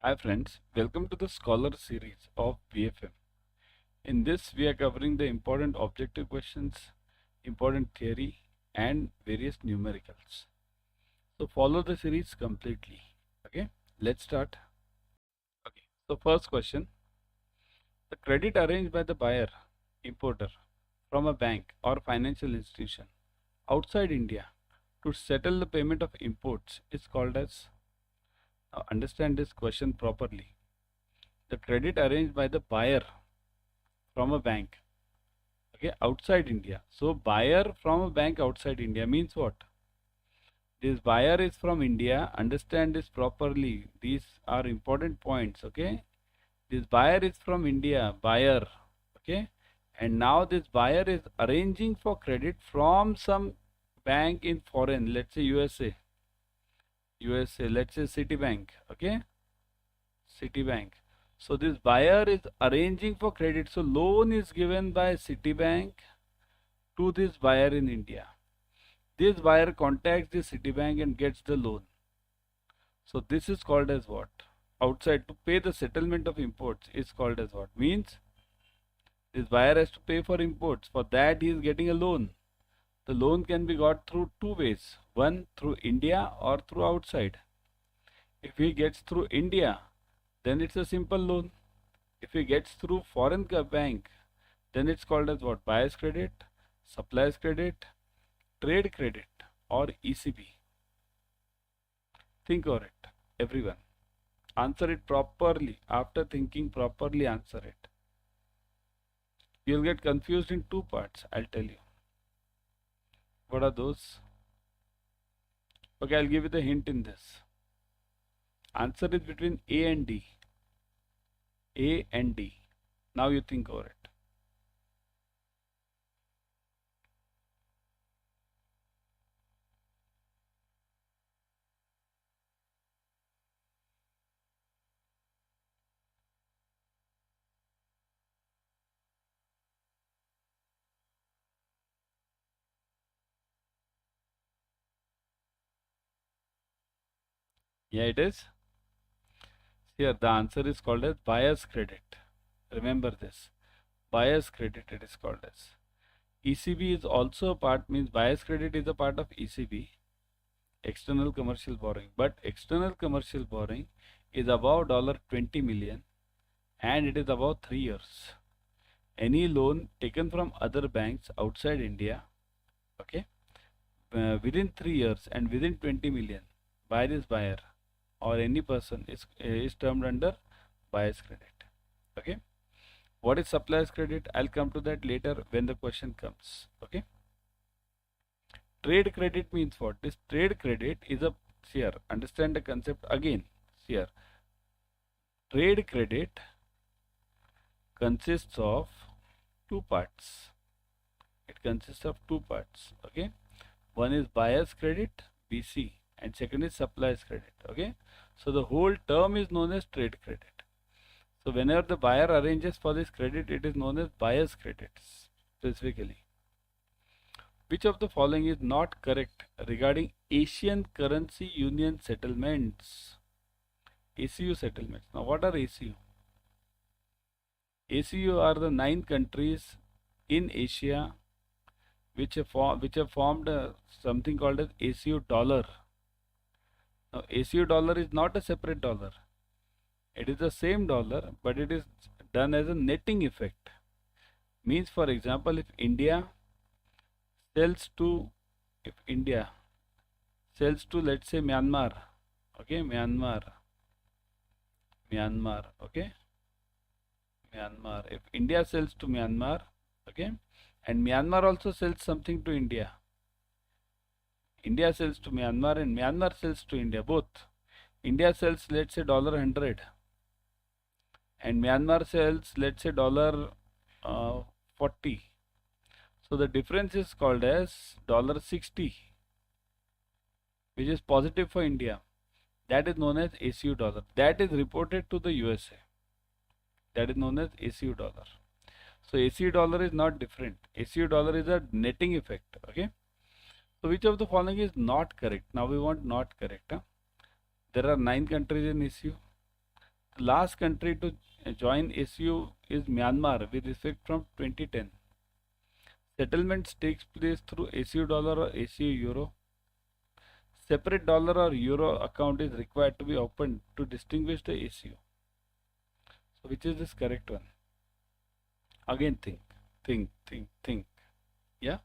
Hi friends, welcome to the Scholar series of BFM. In this, we are covering the important objective questions, important theory, and various numericals. So follow the series completely. Okay, let's start. Okay, so first question: the credit arranged by the buyer, importer, from a bank or financial institution outside India to settle the payment of imports is called as. Now understand this question properly. The credit arranged by the buyer from a bank, okay, outside India. So buyer from a bank outside India means what? This buyer is from India. Understand this properly. These are important points, okay? This buyer is from India, buyer, okay? And now this buyer is arranging for credit from some bank in foreign, let's say USA, let's say Citibank, okay? Citibank. So this buyer is arranging for credit. So loan is given by Citibank to this buyer in India. This buyer contacts the Citibank and gets the loan. So this is called as what? Outside to pay the settlement of imports is called as what? Means this buyer has to pay for imports. For that he is getting a loan. The loan can be got through two ways. One through India or through outside. If he gets through India, then it's a simple loan. If he gets through foreign bank, then it's called as what? Buyer's credit, supplier's credit, trade credit, or ECB. Think over it, everyone. Answer it properly. After thinking properly, answer it. You'll get confused in two parts, I'll tell you. What are those? Okay, I'll give you the hint in this. Answer is between A and D. A and D. Now you think over it. Yeah, it is. Here, the answer is called as buyer's credit. Remember this. Buyer's credit it is called as. ECB is also a part, means buyer's credit is a part of ECB, external commercial borrowing. But external commercial borrowing is above $20 million and it is about 3 years. Any loan taken from other banks outside India, okay, within 3 years and within 20 million by this buyer or any person is termed under buyer's credit. Okay. What is supplier's credit? I'll come to that later when the question comes. Okay. Trade credit means what? This trade credit is a, here, understand the concept again. Here, trade credit consists of two parts. It consists of two parts. Okay. One is buyer's credit, BC, and second is supplier's credit. Okay. So the whole term is known as trade credit. So whenever the buyer arranges for this credit, it is known as buyer's credit specifically. Which of the following is not correct regarding Asian Currency Union settlements? ACU settlements. Now what are ACU? ACU are the 9 countries in Asia which have formed something called as ACU dollar. Now ACU dollar is not a separate dollar. It is the same dollar, but it is done as a netting effect. Means, for example, if India sells to let's say Myanmar, okay, Myanmar, okay, Myanmar. If India sells to Myanmar, okay, and Myanmar also sells something to India. India sells to Myanmar and Myanmar sells to India, both. India sells, let's say, $100 and Myanmar sells, let's say, $40. So the difference is called as $60, which is positive for India. That is known as ACU dollar. That is reported to the USA. That is known as ACU dollar. So ACU dollar is not different. ACU dollar is a netting effect. Okay. So which of the following is not correct? Now we want not correct. Huh? There are 9 countries in ACU. The last country to join ACU is Myanmar with effect from 2010. Settlements takes place through ACU dollar or ACU euro. Separate dollar or euro account is required to be opened to distinguish the ACU. So which is this correct one? Again think. Yeah?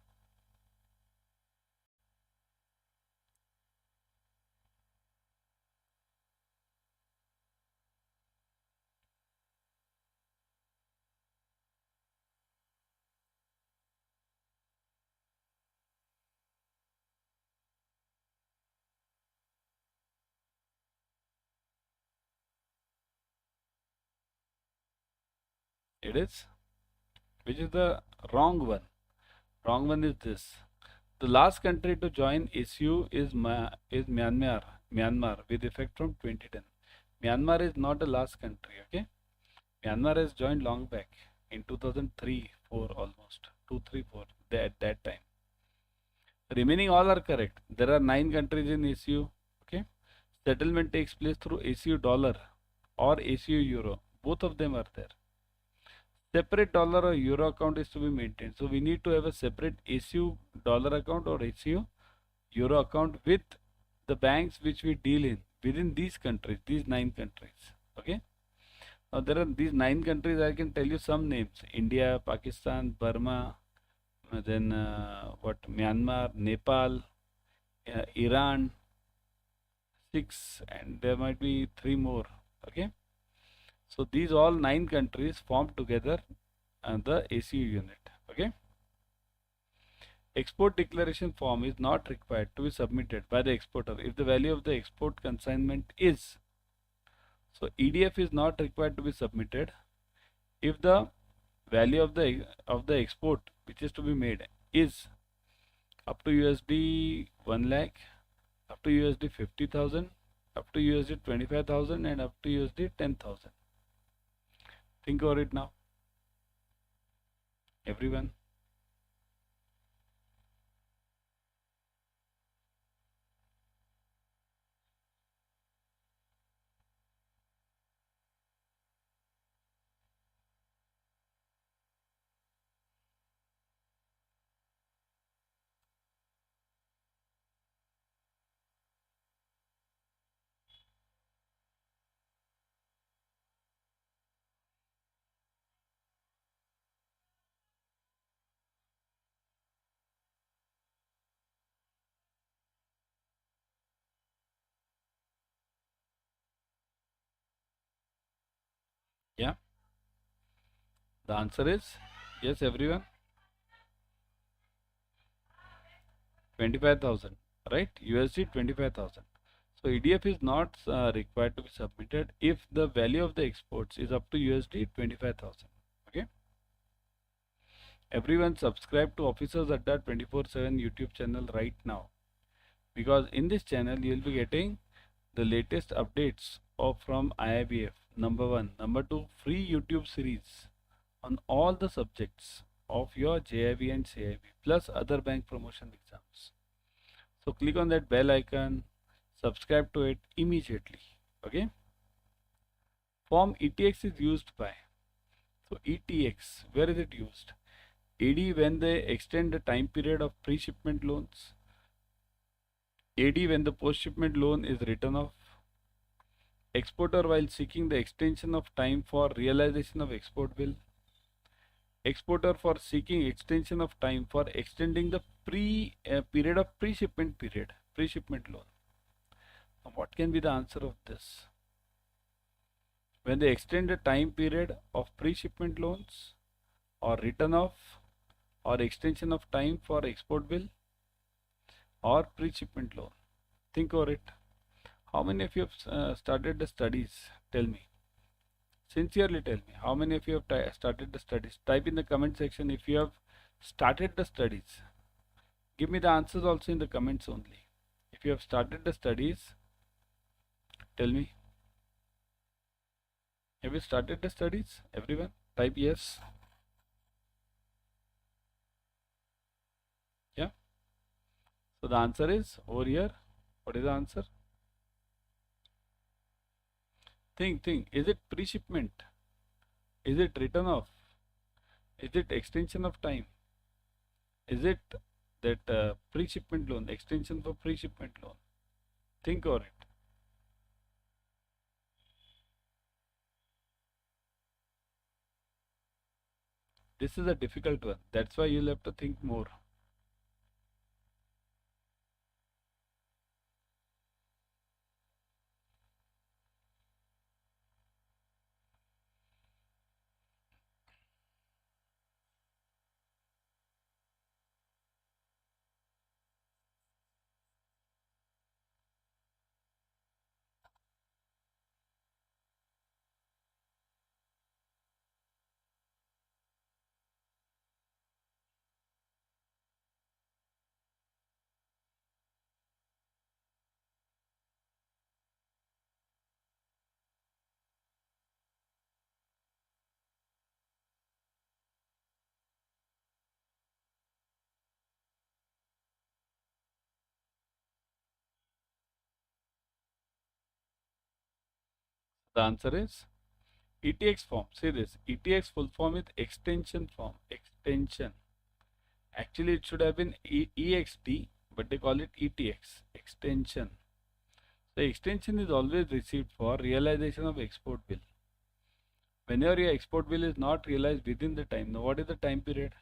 It is. Which is the wrong one? Wrong one is this. The last country to join ACU is Myanmar with effect from 2010. Myanmar is not the last country, okay? Myanmar has joined long back in 2003, 4 almost, 2, 3, 4 at that time. Remaining all are correct. There are 9 countries in ACU, okay? Settlement takes place through ACU dollar or ACU euro. Both of them are there. Separate dollar or euro account is to be maintained. So we need to have a separate ACU dollar account or ACU euro account with the banks which we deal in within these countries, these 9 countries. Okay. Now there are these 9 countries. I can tell you some names: India, Pakistan, Burma, then Myanmar, Nepal, Iran, 6, and there might be 3 more. Okay. So these all 9 countries form together the ACU unit. Okay. Export declaration form is not required to be submitted by the exporter if the value of the export consignment is. So EDF is not required to be submitted if the value of the export which is to be made is up to USD 1 lakh, up to USD 50,000, up to USD 25,000, and up to USD 10,000. Think over it now, everyone. Yeah, the answer is yes, everyone. 25,000, right? USD 25,000. So EDF is not required to be submitted if the value of the exports is up to USD 25,000. Okay. Everyone subscribe to Officers Adda 24/7 YouTube channel right now, because in this channel you will be getting the latest updates of from IIBF. Number 1, number 2, free YouTube series on all the subjects of your JIIB and CAIIB plus other bank promotion exams. So click on that bell icon, subscribe to it immediately. Okay. Form ETX is used by. So ETX, where is it used? AD when they extend the time period of pre-shipment loans. AD when the post-shipment loan is written off. Exporter while seeking the extension of time for realization of export bill. Exporter for seeking extension of time for extending the period of pre-shipment loan. Now, what can be the answer of this? When they extend the time period of pre-shipment loans, or written off, or extension of time for export bill, or pre-shipment loan. Think over it. How many of you have started the studies? Tell me. Sincerely tell me. How many of you have started the studies? Type in the comment section if you have started the studies. Give me the answers also in the comments only. If you have started the studies, tell me. Have you started the studies? Everyone? Type yes. Yeah. So the answer is over here. What is the answer? Think. Is it pre-shipment? Is it return off? Is it extension of time? Is it that pre-shipment loan, extension for pre-shipment loan? Think over it. This is a difficult one. That's why you'll have to think more. The answer is ETX form. See this. ETX full form is extension form. Extension. Actually, it should have been EXT, but they call it ETX. Extension. The extension is always received for realization of export bill. Whenever your export bill is not realized within the time, now what is the time period?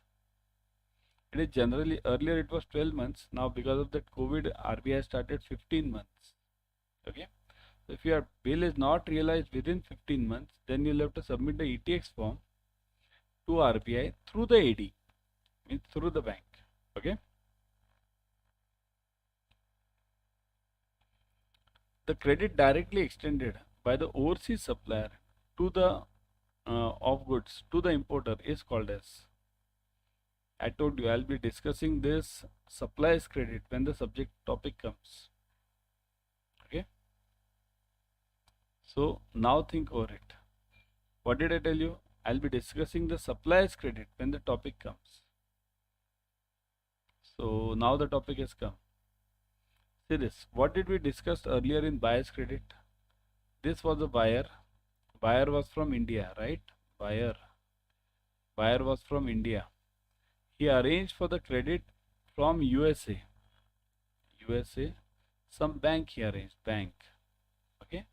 It is generally, earlier it was 12 months. Now because of that COVID, RBI started 15 months. Okay. So if your bill is not realized within 15 months, then you'll have to submit the ETX form to RBI through the AD, means through the bank. Okay. The credit directly extended by the overseas supplier to the of goods to the importer is called as. I told you I'll be discussing this supplies credit when the subject topic comes. Okay. So now think over it. What did I tell you? I'll be discussing the supplies credit when the topic comes. So now the topic has come. See this. What did we discuss earlier in buyer's credit? This was a buyer. Buyer was from India, right? Buyer. Buyer was from India. He arranged for the credit from USA. USA. Some bank he arranged. Bank. Okay.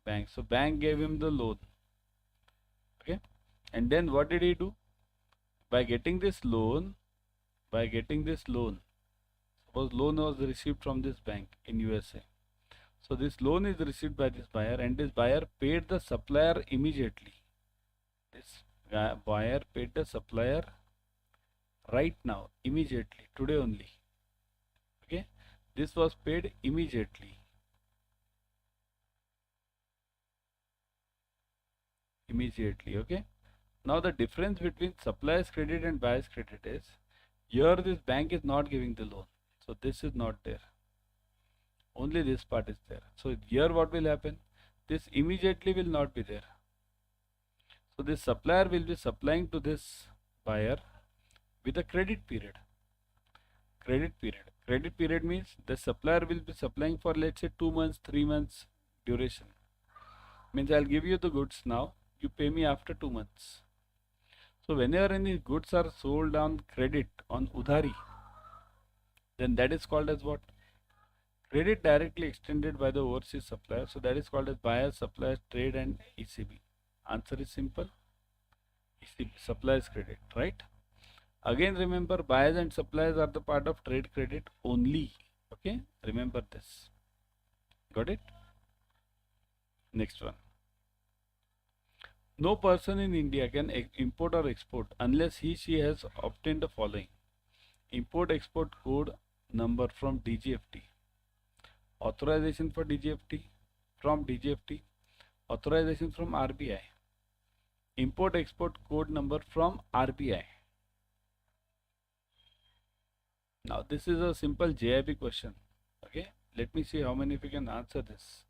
Bank. So bank gave him the loan. Okay. And then what did he do? By getting this loan, suppose loan was received from this bank in USA. So this loan is received by this buyer, and this buyer paid the supplier immediately. This buyer paid the supplier right now, immediately, today only. Okay, this was paid immediately. Okay. Now the difference between supplier's credit and buyer's credit is, here this bank is not giving the loan. So this is not there. Only this part is there. So here what will happen? This immediately will not be there. So this supplier will be supplying to this buyer with a credit period. Credit period means the supplier will be supplying for, let's say, 2 months, 3 months duration. Means I'll give you the goods now, you pay me after 2 months. So whenever any goods are sold on credit, on udhari, then that is called as what? Credit directly extended by the overseas supplier. So that is called as buyer, supplier, trade and ECB. Answer is simple. ECB, supplier's credit, right? Again remember, buyers and suppliers are the part of trade credit only. Okay, remember this. Got it? Next one. No person in India can import or export unless she has obtained the following: import export code number from DGFT, authorization for DGFT from DGFT, authorization from RBI, import export code number from RBI. Now this is a simple JAIIB question. Okay, let me see how many of you can answer this.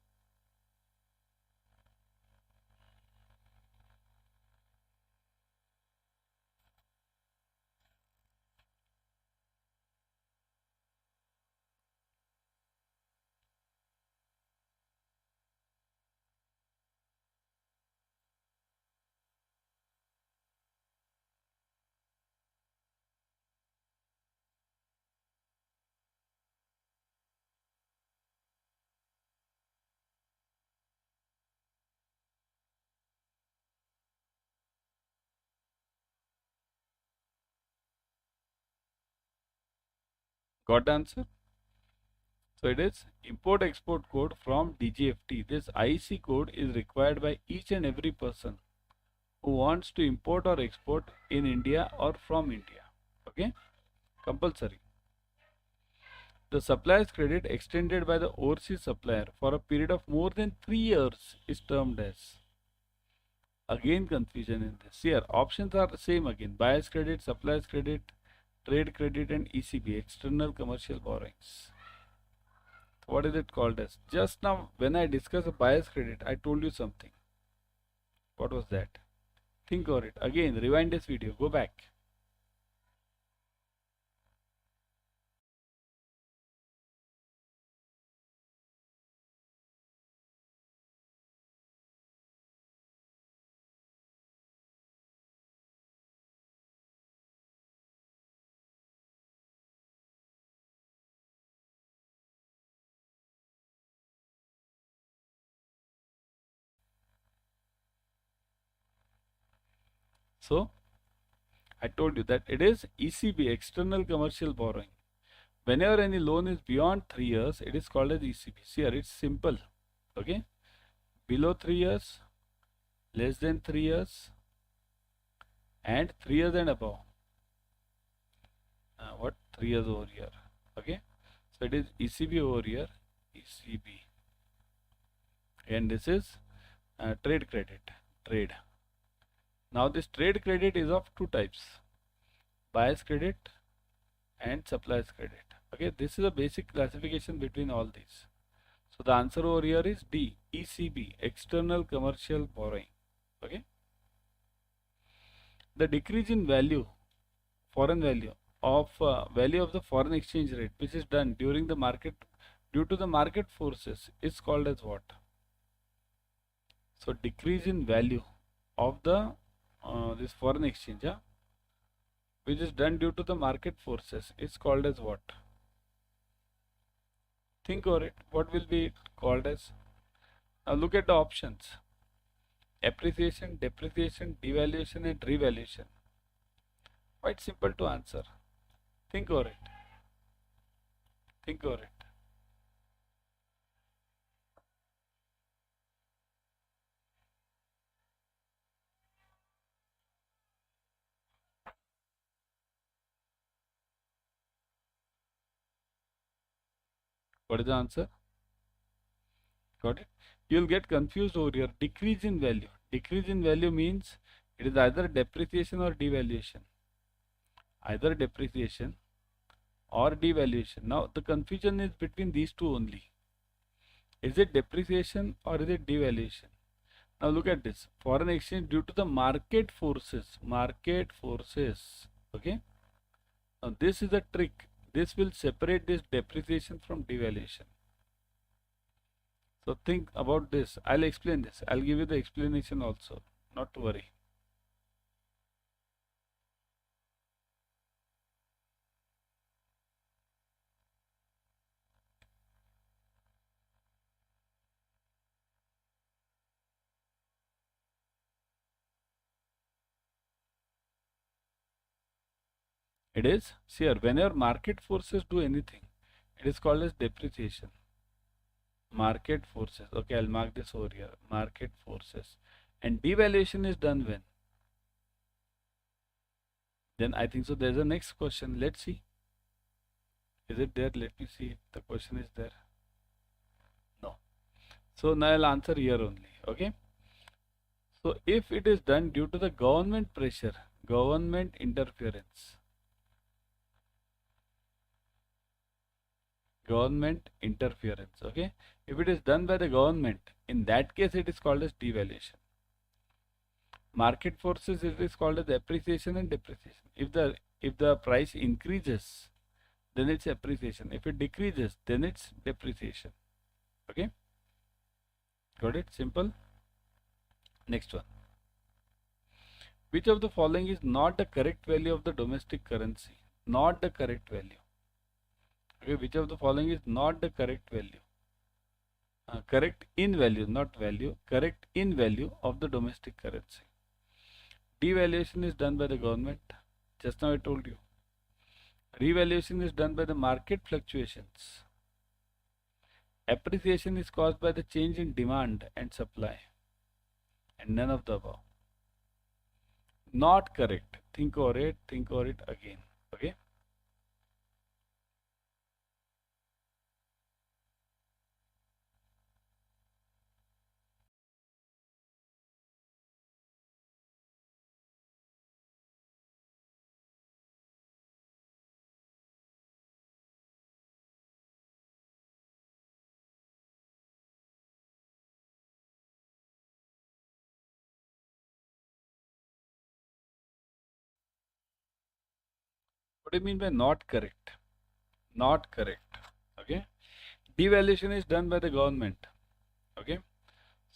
Got the answer? So it is import export code from DGFT. This IC code is required by each and every person who wants to import or export in India or from India. Okay, compulsory. The supplier's credit extended by the overseas supplier for a period of more than 3 years is termed as. Again confusion in this. Here options are the same again. Buyer's credit, supplier's credit, trade credit and ECB, external commercial borrowings. What is it called as? Just now when I discussed a buyer's credit, I told you something. What was that? Think over it. Again, rewind this video. Go back. So, I told you that it is ECB, external commercial borrowing. Whenever any loan is beyond 3 years, it is called as ECB. See here, it's simple. Okay. Below 3 years, less than 3 years, and 3 years and above. What? 3 years over here. Okay. So it is ECB over here, ECB. And this is trade credit, trade. Now this trade credit is of two types, buyer's credit and supplier's credit. Okay, this is a basic classification between all these. So the answer over here is D, ECB, external commercial borrowing. Okay. The decrease in value, foreign value of the foreign exchange rate, which is done during the market due to the market forces, is called as what? So decrease in value of the this foreign exchange, which is done due to the market forces, is called as what? Think over it. What will be called as? Now look at the options: appreciation, depreciation, devaluation, and revaluation. Quite simple to answer. Think over it. Think over it. What is the answer? Got it? You'll get confused over here. Decrease in value. Decrease in value means it is either depreciation or devaluation. Either depreciation or devaluation. Now the confusion is between these two only. Is it depreciation or is it devaluation? Now look at this. Foreign exchange due to the market forces. Market forces. Okay. Now this is a trick. This will separate this depreciation from devaluation. So think about this. I'll explain this. I'll give you the explanation also. Not to worry. It is, see here, whenever market forces do anything, it is called as depreciation. Market forces. Okay, I'll mark this over here. Market forces. And devaluation is done when? Then I think so. There's a next question. Let's see. Is it there? Let me see if the question is there. No. So now I'll answer here only. Okay. So if it is done due to the government pressure, government interference, okay, if it is done by the government, in that case it is called as devaluation. Market forces, it is called as appreciation and depreciation. If the price increases, then it's appreciation. If it decreases, then it's depreciation. Okay, got it? Simple. Next one. Which of the following is not the correct value of the domestic currency? Not the correct value. Okay, which of the following is not the correct value? Correct in value, not value. Correct in value of the domestic currency. Devaluation is done by the government. Just now I told you. Revaluation is done by the market fluctuations. Appreciation is caused by the change in demand and supply. And none of the above. Not correct. Think over it again. Okay. What do you mean by not correct? Not correct. Okay. Devaluation is done by the government. Okay.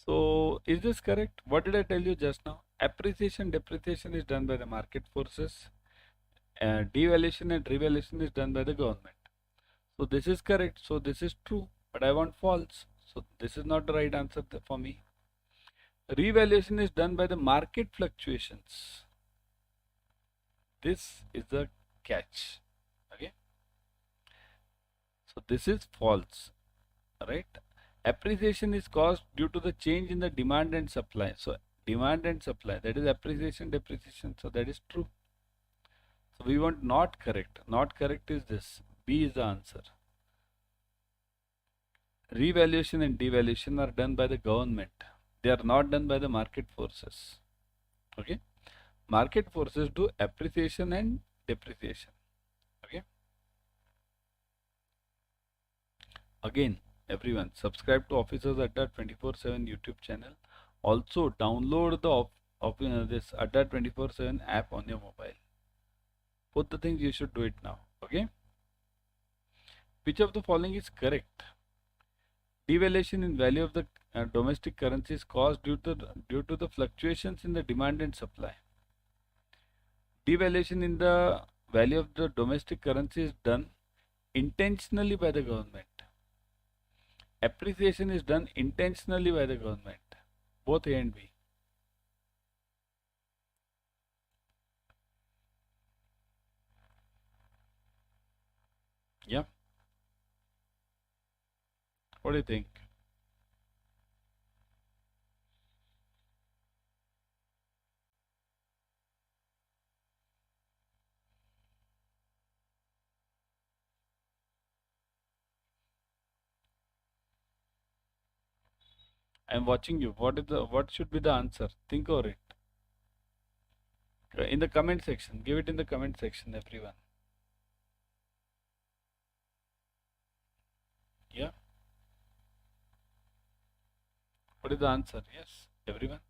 So is this correct? What did I tell you just now? Appreciation, depreciation is done by the market forces. Devaluation and revaluation is done by the government. So this is correct. So this is true. But I want false. So this is not the right answer for me. Revaluation is done by the market fluctuations. This is the catch. Okay. So this is false. Right. Appreciation is caused due to the change in the demand and supply. So demand and supply, that is appreciation, depreciation. So that is true. So we want not correct. Not correct is this. B is the answer. Revaluation and devaluation are done by the government. They are not done by the market forces. Okay. Market forces do appreciation and depreciation. Okay. Again, everyone, subscribe to Officers Adda 24/7 YouTube channel. Also, download the this Adda 24/7 app on your mobile. Both the things you should do it now. Okay. Which of the following is correct? Devaluation in value of the domestic currency is caused due to the fluctuations in the demand and supply. Devaluation in the value of the domestic currency is done intentionally by the government. Appreciation is done intentionally by the government. Both A and B. Yeah. What do you think? I am watching you. What should be the answer? Think over it. In the comment section. Give it in the comment section, everyone. Yeah. What is the answer? Yes, everyone.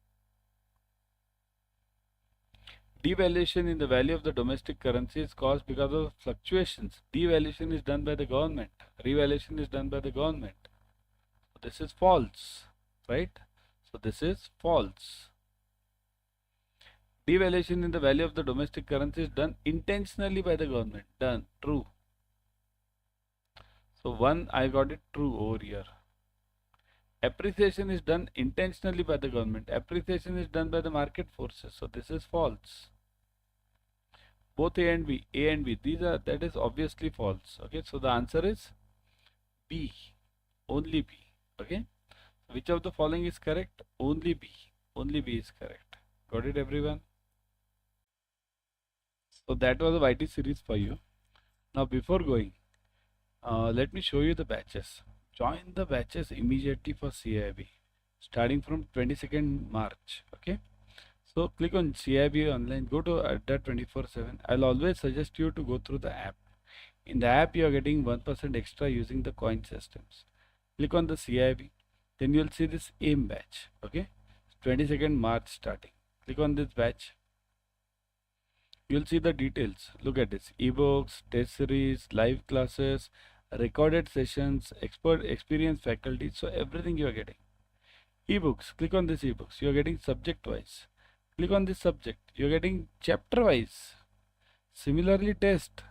Devaluation in the value of the domestic currency is caused because of fluctuations. Devaluation is done by the government. Revaluation is done by the government. So this is false, right? So this is false. Devaluation in the value of the domestic currency is done intentionally by the government. Done. True. So one, I got it true over here. Appreciation is done intentionally by the government. Appreciation is done by the market forces. So this is false. Both A and B, that is obviously false. Okay, so the answer is B, only B. Okay, which of the following is correct? Only B is correct. Got it, everyone? So that was a YT series for you. Now before going, let me show you the batches. Join the batches immediately for CAIIB, starting from 22nd March. Okay. So click on CAIIB online, go to Adda 24/7. I'll always suggest you to go through the app. In the app, you are getting 1% extra using the coin systems. Click on the CAIIB, then you'll see this AIM batch. Okay, 22nd March starting. Click on this batch. You'll see the details. Look at this: ebooks, test series, live classes, recorded sessions, expert experienced faculty. So everything you are getting. Ebooks. Click on this ebooks. You are getting subject wise. Click on this subject. You're getting chapter wise. Similarly, test.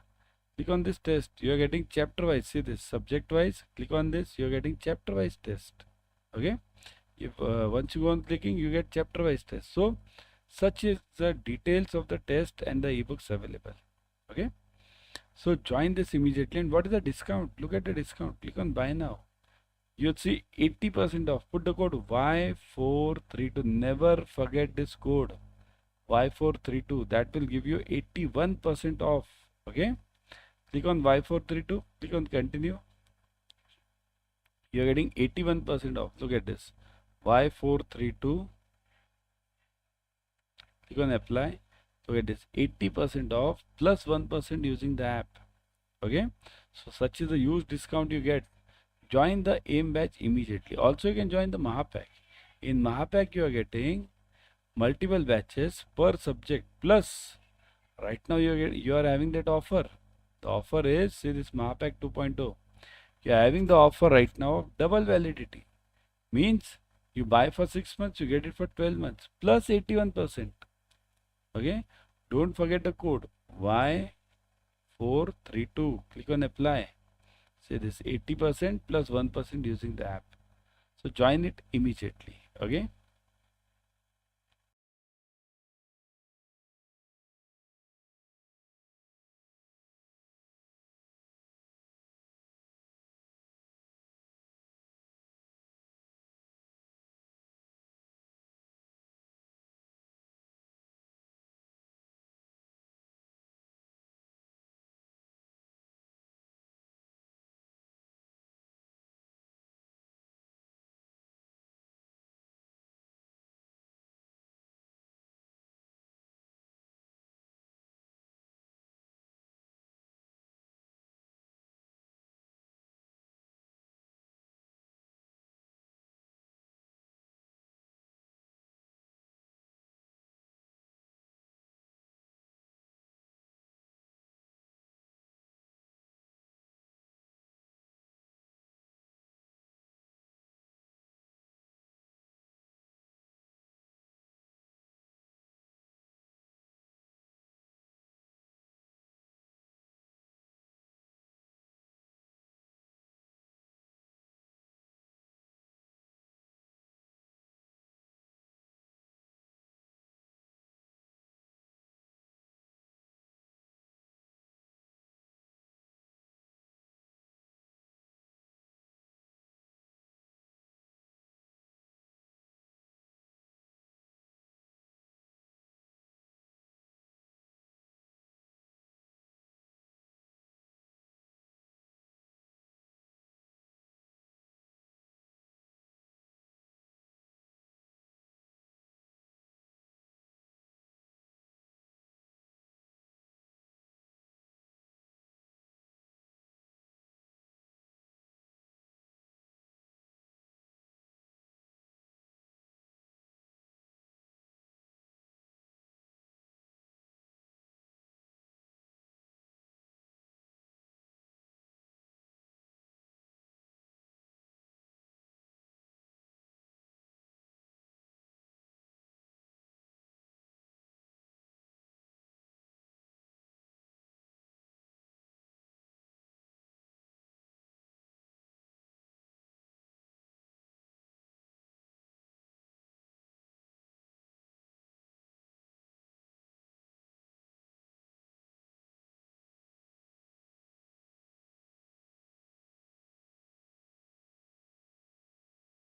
Click on this test. You're getting chapter wise. See this subject wise. Click on this. You're getting chapter wise test. Okay. If once you go on clicking, you get chapter wise test. So such is the details of the test and the ebooks available. Okay. So join this immediately. And what is the discount? Look at the discount. Click on buy now. You'll see 80% off. Put the code Y432. Never forget this code Y432. That will give you 81% off. Okay. Click on Y432. Click on continue. You're getting 81% off. Look at this. Y432. Click on apply. Look at this. 80% off plus 1% using the app. Okay. So such is the huge discount you get. Join the AIM batch immediately. Also, you can join the Mahapack. In Mahapack, you are getting multiple batches per subject. Plus, right now you are having that offer. The offer is, see this Mahapack 2.0. You are having the offer right now of double validity. Means you buy for 6 months, you get it for 12 months plus 81%. Okay. Don't forget the code Y432. Click on apply. Say this 80% plus 1% using the app. So join it immediately. Okay.